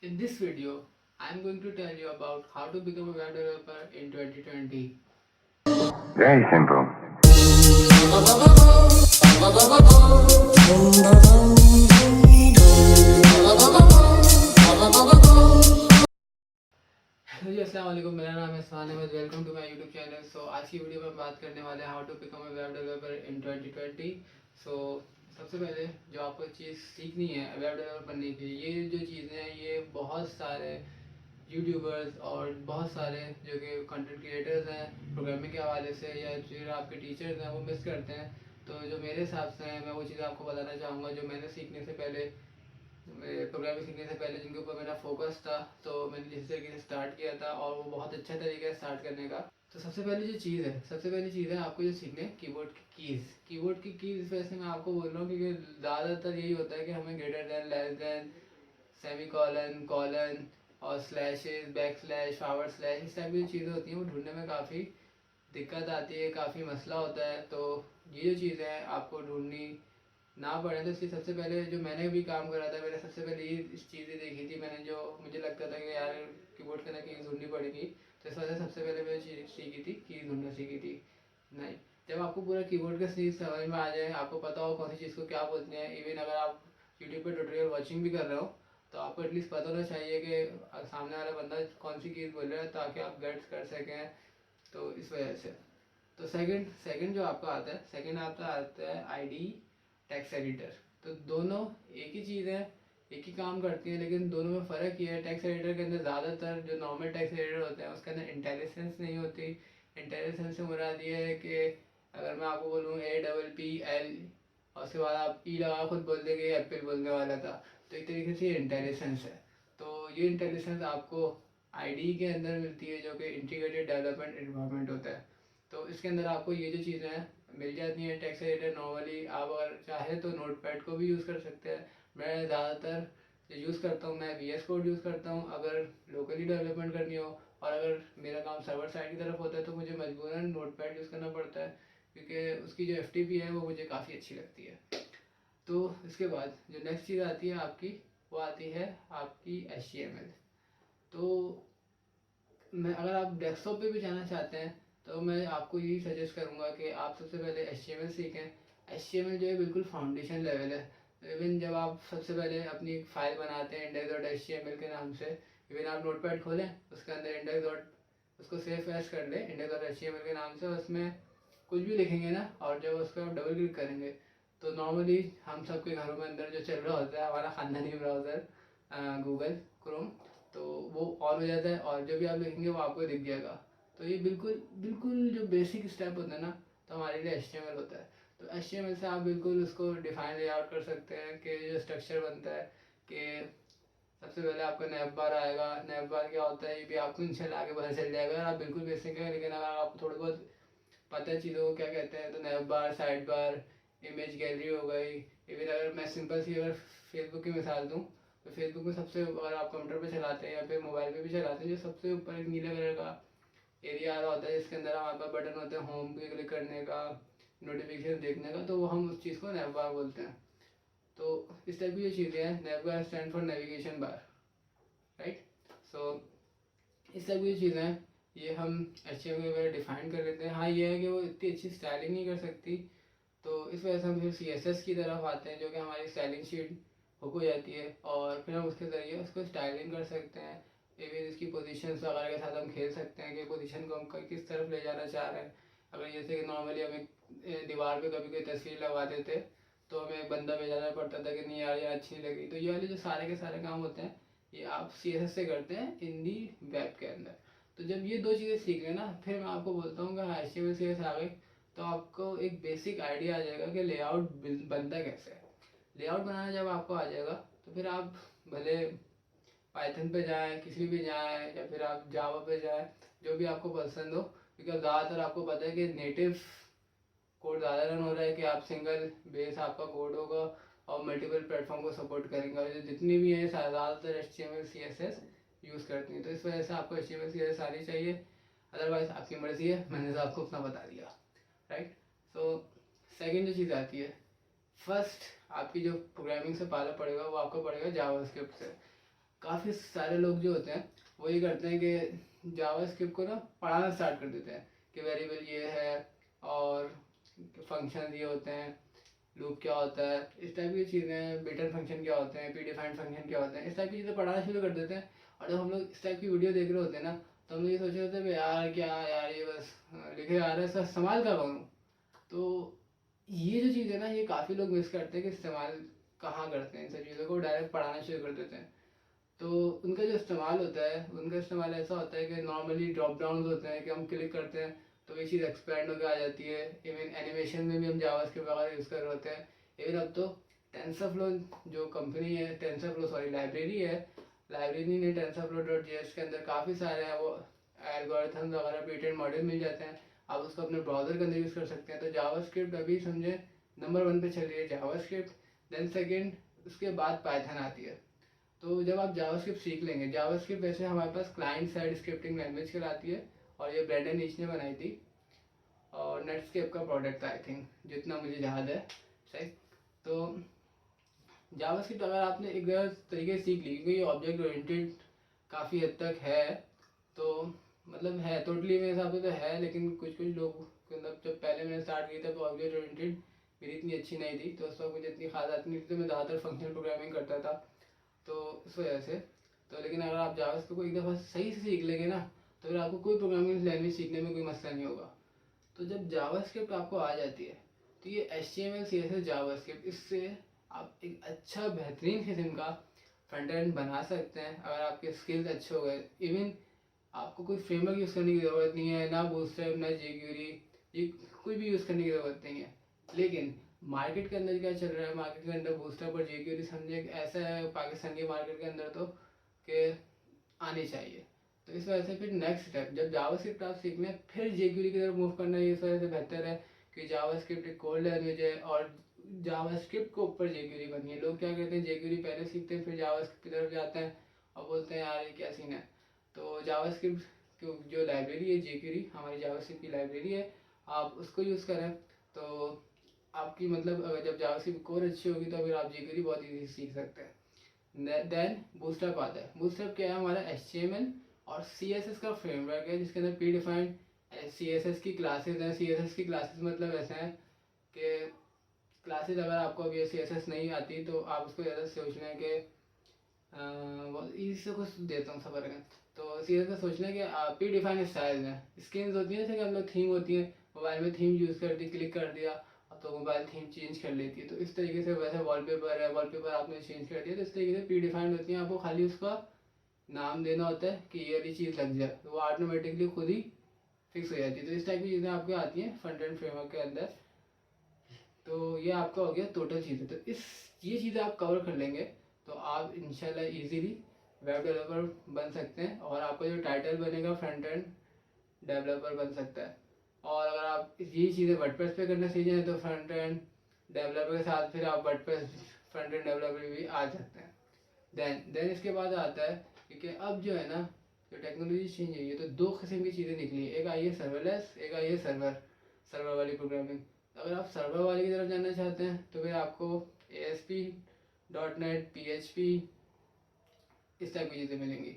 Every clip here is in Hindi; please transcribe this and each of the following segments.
In this video, I am going to tell you about how to become a web developer in 2020. Very simple. Hello ji, अस्सलाम वालेकुम। मेरा नाम है Sahan Ahmed. Welcome to my YouTube channel. आज की वीडियो में बात करने वाले हैं how to become a web developer in 2020। So सबसे पहले जो आपको चीज़ सीखनी है वेब डेवलपर बनने के लिए, ये जो चीज़ें हैं ये बहुत सारे यूट्यूबर्स और बहुत सारे जो कि कंटेंट क्रिएटर्स हैं प्रोग्रामिंग के हवाले से या फिर आपके टीचर्स हैं वो मिस करते हैं। तो जो मेरे हिसाब से हैं मैं वो चीज़ें आपको बताना चाहूँगा जो मैंने सीखने से पहले, प्रोग्रामिंग सीखने से पहले जिनके ऊपर मेरा फोकस था। तो मैंने जिस तरीके से स्टार्ट किया था और वो बहुत अच्छा तरीका है स्टार्ट करने का। तो सबसे पहली चीज़ है आपको जो सीखने कीबोर्ड की कीज़ इस वजह से मैं आपको बोल रहा हूँ क्योंकि ज़्यादातर यही होता है कि हमें greater than, less than, semicolon, colon और slashes, backslash, forward slash, इस टाइप की जो चीज़ें होती हैं वो ढूंढने में काफ़ी दिक्कत आती है, काफ़ी मसला होता है। तो ये जो चीज़ें हैं आपको ढूंढनी ना पड़े तो इसलिए सबसे पहले जो मैंने भी काम करा था, मैंने सबसे पहले ये इस चीज़ें देखी थी मैंने, जो मुझे लगता था कि यार कीबोर्ड के अंदर कीज़ ढूंढनी पड़ेगी। तो इस वजह से सबसे पहले मैंने चीज़ सीखी थी, कीज़ ढूंढना सीखी थी। नहीं, जब आपको पूरा कीबोर्ड का चीज़ समझ में आ जाए, आपको पता हो कौन सी चीज़ को क्या बोलते हैं, इवन अगर आप यूट्यूब पर ट्यूटोरियल वॉचिंग भी कर रहे हो तो आपको एटलीस्ट पता होना चाहिए कि सामने वाला बंदा कौन सी कीज़ बोल रहा है ताकि आप गेट्स कर सकें। तो इस वजह से तो सेकंड सेकंड जो आपका आता है, सेकंड आपका आता है आईडी टेक्स्ट एडिटर। तो दोनों एक ही चीज़ है, एक ही काम करती है, लेकिन दोनों में फ़र्क ये है टेक्स्ट एडिटर के अंदर ज़्यादातर जो नॉर्मल टेक्स्ट एडिटर होते हैं उसके अंदर इंटेलिजेंस नहीं होती। इंटेलिजेंस से मुराद ये है कि अगर मैं आपको बोलूँ APPL और उसके बाद आप ई लगा खुद बोल देंगे एप्पल बोलने वाला था, तो एक तरीके से ये इंटेलिजेंस है। तो ये इंटेलिजेंस आपको आईडी के अंदर मिलती है जो कि इंटीग्रेटेड डेवलपमेंट इन्वायरमेंट होता है। तो इसके अंदर आपको ये जो चीज़ें हैं मिल जाती हैं टेक्स्ट एडिटर। नॉर्मली आप अगर चाहे तो नोटपैड को भी यूज़ कर सकते हैं। मैं ज़्यादातर जो यूज़ करता हूँ, मैं VS कोड यूज़ करता हूँ अगर लोकली डेवलपमेंट करनी हो, और अगर मेरा काम सर्वर साइड की तरफ होता है तो मुझे मजबूरन नोटपैड यूज़ करना पड़ता है क्योंकि उसकी जो FTP है वो मुझे काफ़ी अच्छी लगती है। तो इसके बाद जो नेक्स्ट चीज़ आती है आपकी, वो आती है आपकी HTML। तो मैं अगर आप डेस्कटॉप पे भी जाना चाहते हैं तो मैं आपको यही सजेस्ट करूँगा कि आप सबसे पहले HTML सीखें। HTML जो है बिल्कुल फाउंडेशन लेवल है। इवन जब आप सबसे पहले अपनी एक फ़ाइल बनाते हैं index.html के नाम से, इवन आप नोटपैड खोलें उसके अंदर उसको सेव एज कर लें index.html के नाम से, उसमें कुछ भी लिखेंगे ना और जब उसको आप डबल क्लिक करेंगे तो नॉर्मली हम सबके घरों में अंदर जो चल रहा होता है हमारा ख़ानदानी ब्राउज़र गूगल क्रोम, तो वो ऑन हो जाता है और जो भी आप लिखेंगे वो आपको दिख जाएगा। तो ये बिल्कुल बिल्कुल जो बेसिक स्टेप होता है ना, तो हमारे लिए HTML होता है। तो HTML से आप बिल्कुल उसको डिफाइन लेआउट कर सकते हैं कि जो स्ट्रक्चर बनता है कि सबसे पहले आपका नैव बार आएगा। नैव बार क्या होता है ये भी आपको इंशाल्लाह आगे पता चल जाएगा। आप बिल्कुल बेसिक है, लेकिन अगर आपको थोड़ा बहुत पता है चीज़ों को क्या कहते हैं तो नैव बार, साइड बार, इमेज गैलरी हो गई। इवन अगर मैं सिंपल सी अगर फेसबुक की मिसाल दूँ तो फेसबुक में सबसे, अगर आप कंप्यूटर पे चलाते हैं या फिर मोबाइल पे भी चलाते हैं, जो सबसे ऊपर एक नीले कलर का एरिया आ रहा होता है जिसके अंदर हमारे पास बटन होते हैं होम पे क्लिक करने का, नोटिफिकेशन देखने का, तो वो हम उस चीज़ को नैव बार बोलते हैं। तो इस टाइप की जो चीज़ें हैं, nav bar stand for navigation bar, right. So इस टाइप की चीज़ें हैं, ये हम HTML वगैरह डिफाइन कर लेते हैं। हाँ ये है कि वो इतनी अच्छी स्टाइलिंग नहीं कर सकती, तो इस वजह से हम फिर CSS की तरफ आते हैं जो कि हमारी स्टाइलिंग शीट हुक हो जाती है और फिर हम उसके ज़रिए उसको स्टाइलिंग कर सकते हैं। इवन इसकी पोजीशंस वगैरह के साथ हम खेल सकते हैं कि पोजीशन को हम किस तरफ ले जाना चाह रहे हैं। अगर जैसे कि नॉर्मली हमें दीवार पे कभी कोई तस्वीर लगा देते तो हमें एक बंदा भेजाना पड़ता था कि नहीं यार ये अच्छी नहीं लगी। तो ये वाले जो सारे के सारे काम होते हैं ये आप CSS से करते हैं इन दी वेब के अंदर। तो जब ये दो चीज़ें सीख लें ना, फिर मैं आपको बोलता हूँ कि हाँ HTML CSS आ गई तो आपको एक बेसिक आइडिया आ जाएगा कि लेआउट बनता कैसे है। लेआउट बनाना जब आपको आ जाएगा तो फिर आप भले पाइथन पे जाएं, किसी भी जाएं, या फिर आप जावा पे जाएं, जो भी आपको पसंद हो, क्योंकि ज़्यादातर आपको पता है कि नेटिव कोड ज़्यादा रन हो रहा है कि आप सिंगल बेस आपका कोड होगा और मल्टीपल प्लेटफॉर्म को सपोर्ट करेंगे। और जितनी भी है ज़्यादातर HTML CSS यूज़ करती हैं, तो इस वजह से आपको HTML CSS आनी चाहिए। अदरवाइज़ आपकी मर्ज़ी है, मैंने तो आपको उतना बता दिया, राइट। सो सेकेंड जो चीज़ आती है, फर्स्ट आपकी जो प्रोग्रामिंग से पाला पड़ेगा वो आपको पड़ेगा जावास्क्रिप्ट से। काफ़ी सारे लोग जो होते हैं वो ये करते हैं कि जावास्क्रिप्ट को ना पढ़ाना स्टार्ट कर देते हैं कि वेरिएबल ये है और फंक्शन ये होते हैं, लूप क्या होता है, इस टाइप की चीज़ें, बीटन फंक्शन क्या होते हैं, प्रीडिफाइंड फंक्शन क्या होते हैं, इस टाइप की चीज़ें पढ़ाना शुरू कर देते हैं। और जब हम लोग इस टाइप की वीडियो देख रहे होते हैं ना, तो हम लोग ये सोच रहे होते हैं यार क्या यार ये बस लिखे आ रहा है, इसका इस्तेमाल कर पाऊँ। तो ये जो चीज़ है ना, ये काफ़ी लोग मिस करते हैं कि इस्तेमाल कहाँ करते हैं इन सब चीज़ों को, डायरेक्ट पढ़ाना शुरू कर देते हैं। तो उनका जो इस्तेमाल होता है, उनका इस्तेमाल ऐसा होता है कि नॉर्मली ड्रॉप डाउन होते हैं कि हम क्लिक करते हैं तो ये चीज़ एक्सपैंड होकर आ जाती है। इवन एनिमेशन में भी हम जावास्क्रिप्ट वगैरह यूज़ कर रहे होते हैं। इवन अब तो टेंसरफ्लो जो कंपनी है, टेंसरफ्लो सॉरी लाइब्रेरी है, लाइब्रेरी ने टेंसरफ्लो.js के अंदर काफ़ी सारे हैं वो एल्गोरिथम वगैरह प्रीट्रेन मॉडल मिल जाते हैं। आप उसको अपने ब्राउज़र के अंदर यूज़ कर सकते हैं। तो जावास्क्रिप्ट अभी समझे नंबर 1 पे चल रही है जावास्क्रिप्ट, देन सेकेंड उसके बाद पाइथन आती है। तो जब आप जावास्क्रिप्ट सीख लेंगे, जावास्क्रिप्ट वैसे हमारे पास क्लाइंट साइड स्क्रिप्टिंग लैंग्वेज कहलाती है और ये ब्रेंडन नीच ने बनाई थी और नेटस्केप का प्रोडक्ट था आई थिंक, जितना मुझे याद है सही। तो जावास्क्रिप्ट अगर आपने एक तरीके से सीख ली, क्योंकि ये ऑब्जेक्ट ओरिएंटेड काफ़ी हद तक है, तो मतलब है टोटली मेरे हिसाब से तो है, लेकिन कुछ कुछ लोग मतलब जब पहले मैंने स्टार्ट किया था तो ऑब्जेक्ट ओरिएंटेड मेरी इतनी अच्छी नहीं थी, तो उस वक्त मुझे इतनी खास आती नहीं थी, तो मैं ज़्यादातर फंक्शनल प्रोग्रामिंग करता था। तो इस वजह से तो लेकिन अगर आप जावास्क्रिप्ट को एक दफ़ा सही से सीख लेंगे ना, तो फिर आपको कोई प्रोग्रामिंग लैंग्वेज सीखने में कोई मसला नहीं होगा। तो जब जावास्क्रिप्ट आपको आ जाती है, तो ये HTML CSS जावास्क्रिप्ट, इससे आप एक अच्छा बेहतरीन किस्म का फ्रंट एंड बना सकते हैं अगर आपके स्किल्स अच्छे हो गए। इवन आपको कोई फ्रेमवर्क यूज़ करने की ज़रूरत नहीं है, ना बूटस्ट्रैप ना jQuery, ये कोई भी यूज़ करने की ज़रूरत नहीं है। लेकिन मार्केट के अंदर क्या चल रहा है, मार्केट के अंदर बूटस्ट्रैप और jQuery समझे ऐसा है पाकिस्तान के मार्केट के अंदर तो कि आनी चाहिए। तो इस वजह से फिर नेक्स्ट स्टेप जब जावास्क्रिप्ट आप सीख लें फिर jQuery की तरफ मूव करना ये इस वजह से बेहतर है कि जावास्क्रिप्ट एक कोड लैंग्वेज है और जावास्क्रिप्ट के ऊपर jQuery बनी है। लोग क्या कहते हैं jQuery पहले सीखते हैं फिर जावास्क्रिप्ट की तरफ जाते हैं और बोलते हैं यार ये क्या सीन है। तो जावास्क्रिप्ट जो लाइब्रेरी है jQuery, हमारी जावास्क्रिप्ट की लाइब्रेरी है, आप उसको यूज़ करें तो आपकी मतलब अगर जब जावास्क्रिप्ट कोर अच्छी होगी तो फिर आप jQuery बहुत ईजी सीख सकते हैं। देन बूटस्ट्रैप आता है। बूटस्ट्रैप क्या है, हमारा HTML और CSS का फ्रेमवर्क है जिसके अंदर प्री डिफाइंड CSS की क्लासेस हैं। CSS की क्लासेस मतलब ऐसे हैं कि क्लासेस अगर आपको अभी CSS नहीं आती तो आप उसको ज़्यादा सोच लें कि इससे कुछ देता हूँ सफर का। तो CSS का सोच लें कि प्री डिफाइंड स्टाइल्स हैं, स्किन्स होती हैं, जैसे कि हम लोग थीम होती है मोबाइल में, थीम यूज़ कर दी, क्लिक कर दिया तो मोबाइल थीम चेंज कर लेती है। तो इस तरीके से वैसे वॉलपेपर है, वॉलपेपर आपने चेंज कर दिया तो इस तरीके से प्री डिफाइंड होती हैं। आपको खाली उसका नाम देना होता है कि ये वाली चीज़ लग जाए तो वो ऑटोमेटिकली खुद ही फिक्स हो जाती है। तो इस टाइप की चीज़ें आपको आती हैं फ्रंट एंड फ्रेमवर्क के अंदर। तो ये आपका हो गया टोटल चीज़ें। तो इस ये चीज़ें आप कवर कर लेंगे तो आप इंशाल्लाह इजीली वेब डेवलपर बन सकते हैं और आपका जो टाइटल बनेगा फ्रंट एंड डेवलपर बन सकता है। और अगर आप यही चीज़ें वर्डप्रेस पे करना सीख जाएं तो फ्रंट एंड डेवलपर के साथ फिर आप वर्डप्रेस फ्रंट एंड डेवलपर भी आ सकते हैं। देन इसके बाद आता है क्योंकि अब जो है ना, जो टेक्नोलॉजी चेंज हुई है तो दो किस्म की चीज़ें निकली है, एक आई है सर्वरलेस, एक आई है सर्वर वाली प्रोग्रामिंग। तो अगर आप सर्वर वाली की तरफ जाना चाहते हैं तो फिर आपको ASP.NET PHP इस टाइप की चीज़ें मिलेंगी।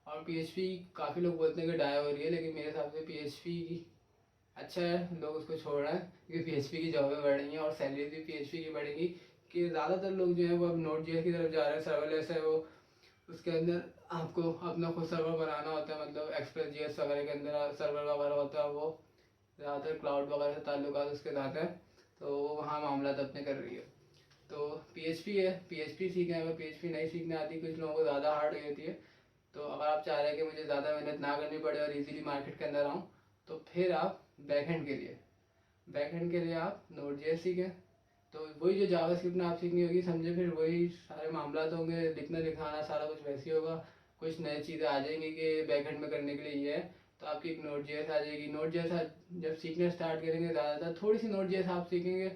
और PHP काफ़ी लोग बोलते हैं कि डाई हो रही है, लेकिन मेरे हिसाब से PHP अच्छा है, लोग उसको छोड़ रहे हैं क्योंकि PHP की जॉबें बढ़ रही हैं और सैलरी भी PHP की बढ़ेगी। कि ज़्यादातर लोग जो है वो अब Node.js की तरफ जा रहे हैं। सर्वरलेस है वो, उसके अंदर आपको अपना खुद सर्वर बनाना होता है, मतलब Express.js वगैरह के अंदर सर्वर वगैरह होता है। वो ज़्यादातर क्लाउड वगैरह से ताल्लुकात उसके साथ हैं, तो वो वहाँ मामला अपने कर रही है। तो PHP है, PHP सीखें। अगर PHP नहीं सीखने आती, कुछ लोगों को ज़्यादा हार्ड हो जाती है, तो अगर आप चाह रहे हैं कि मुझे ज़्यादा मेहनत ना करनी पड़े और इजीली मार्केट के अंदर आऊँ, तो फिर आप बैकएंड के लिए आप Node.js सीखें। तो वही जो जावास्क्रिप्ट में आप सीखनी होगी समझे, फिर वही सारे मामला होंगे, लिखना लिखाना सारा कुछ वैसे ही होगा। कुछ नई चीज़ें आ जाएंगी कि बैकएंड में करने के लिए ये है, तो आपकी एक Node.js आ जाएगी। Node.js जब सीखना स्टार्ट करेंगे, ज़्यादातर थोड़ी सी Node.js आप सीखेंगे,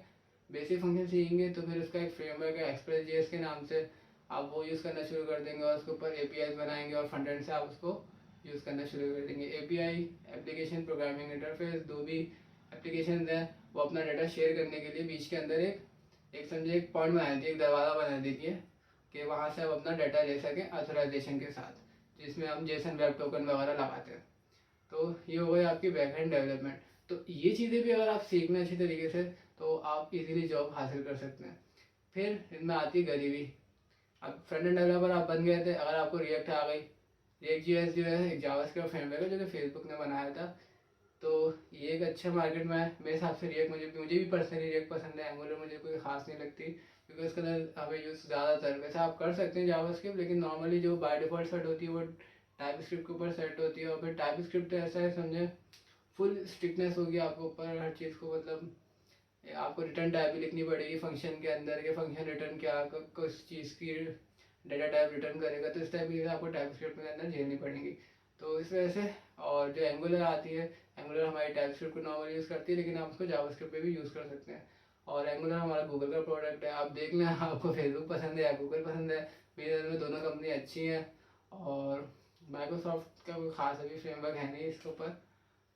बेसिक फंक्शन सीखेंगे, तो फिर उसका एक फ्रेमवर्क है Express.js के नाम से, आप वो यूज़ करना शुरू कर देंगे और उसके ऊपर APIs बनाएंगे और फ्रंट एंड से आप उसको यूज़ करना शुरू कर देंगे। API एप्लीकेशन प्रोग्रामिंग इंटरफेस, दो भी एप्लीकेशन हैं वो अपना डाटा शेयर करने के लिए बीच के अंदर एक एक समझे एक पॉइंट बना देती है, एक दरवाज़ा बना देती है। कि वहाँ से आप अपना डाटा ले सकें ऑथराइजेशन के साथ, जिसमें हम जेसन वेब टोकन वगैरह लगाते हैं। तो ये हो गई आपकी बैकएंड डेवलपमेंट। तो ये चीज़ें भी अगर आप सीखना अच्छी तरीके से तो आप इजीली जॉब हासिल कर सकते हैं। फिर इनमें आती है गरीबी। अब फ्रंट एंड डेवलपर आप बन गए थे, अगर आपको रिएक्ट आ गई, रिएक्ट जीएस जो है एक जावास्क्रिप्ट फ्रेमवर्क है जो कि फेसबुक ने बनाया था, तो ये एक अच्छा मार्केट में है मेरे हिसाब से। रिएक्ट मुझे भी पर्सनली रिएक्ट पसंद है। एंगुलर मुझे कोई खास नहीं लगती क्योंकि उसके अंदर हमें यूज़ ज़्यादातर, वैसे आप कर सकते हैं जावास्क्रिप्ट, लेकिन नॉर्मली जो बाय डिफॉल्ट सेट होती है वो टाइप स्क्रिप्ट के ऊपर सेट होती है। और फिर टाइप स्क्रिप्ट ऐसा है, समझे, फुल स्ट्रिक्टनेस होगी आपके ऊपर हर चीज़ को, मतलब आपको रिटर्न टाइप भी लिखनी पड़ेगी फंक्शन के अंदर के, फंक्शन रिटर्न क्या किस चीज़ की डेटा टाइप रिटर्न करेगा, तो इस टाइप की चीज़ें आपको टाइप स्क्रिप्ट के अंदर झेलनी पड़ेंगी। तो इस वजह से, और जो एंगुलर आती है, एंगुलर हमारी टाइप स्क्रिप्ट को नॉर्मल यूज़ करती है, लेकिन आप उसको जावास्क्रिप्ट पे भी यूज़ कर सकते हैं। और एंगुलर हमारा गूगल का प्रोडक्ट है, आप देख लें आपको फेसबुक पसंद है या गूगल पसंद है, मेरे नज़र में दोनों कंपनी अच्छी हैं। और माइक्रोसॉफ्ट का कोई खास अभी फ्रेमवर्क है नहीं इसके ऊपर,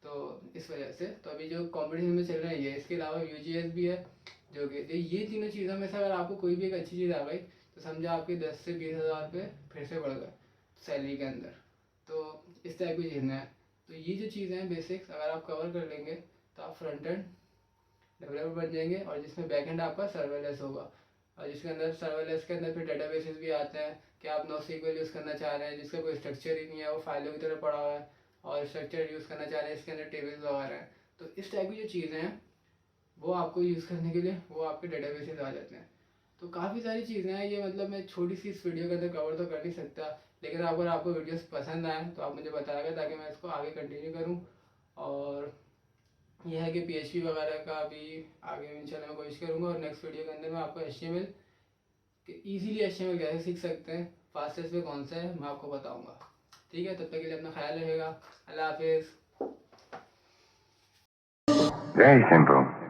तो इस वजह से तो अभी जो कॉम्पिटिशन में चल रहा है ये, इसके अलावा यूजीएस भी है, जो कि ये तीनों चीज़ों में से अगर आपको कोई भी एक अच्छी चीज़ आ गई तो समझा आपके 10 से 20 हज़ार रुपये फिर से बढ़ गए सैलरी के अंदर। तो इस टाइप की चीज़ें हैं। तो ये जो चीज़ें हैं बेसिक्स अगर आप कवर कर लेंगे तो आप फ्रंट एंड डेवलपर बन जाएंगे, और जिसमें बैक एंड आपका सर्वरलेस होगा, और जिसके अंदर सर्वरलेस के अंदर फिर डेटाबेसेस भी आते हैं कि आप NoSQL यूज़ करना चाह रहे हैं जिसका कोई स्ट्रक्चर ही नहीं है, वो फाइलों की तरह पड़ा हुआ है, और स्ट्रक्चर यूज़ करना चाह रहे हैं इसके अंदर टेबल्स वगैरह हैं। तो इस टाइप की जो चीज़ें हैं वो आपको यूज़ करने के लिए वो आपके डेटाबेसेस आ जाते हैं। तो काफ़ी सारी चीज़ें हैं ये, मतलब मैं छोटी सी इस वीडियो के अंदर कवर तो कर नहीं सकता, लेकिन अगर आपको वीडियोस पसंद आए तो आप मुझे बताएगा ताकि मैं इसको आगे कंटिन्यू करूँ। और यह है कि PHP वगैरह का भी आगे इंशाल्लाह मैं कोशिश करूँगा, और नेक्स्ट वीडियो के अंदर मैं आपको HTML कि ईजिली HTML कैसे सीख सकते हैं, फास्टेस्ट वे कौन सा है, मैं आपको बताऊँगा। ठीक है, तब तक के लिए अपना ख्याल रखेगा। अल्लाह हाफिज़। Very simple.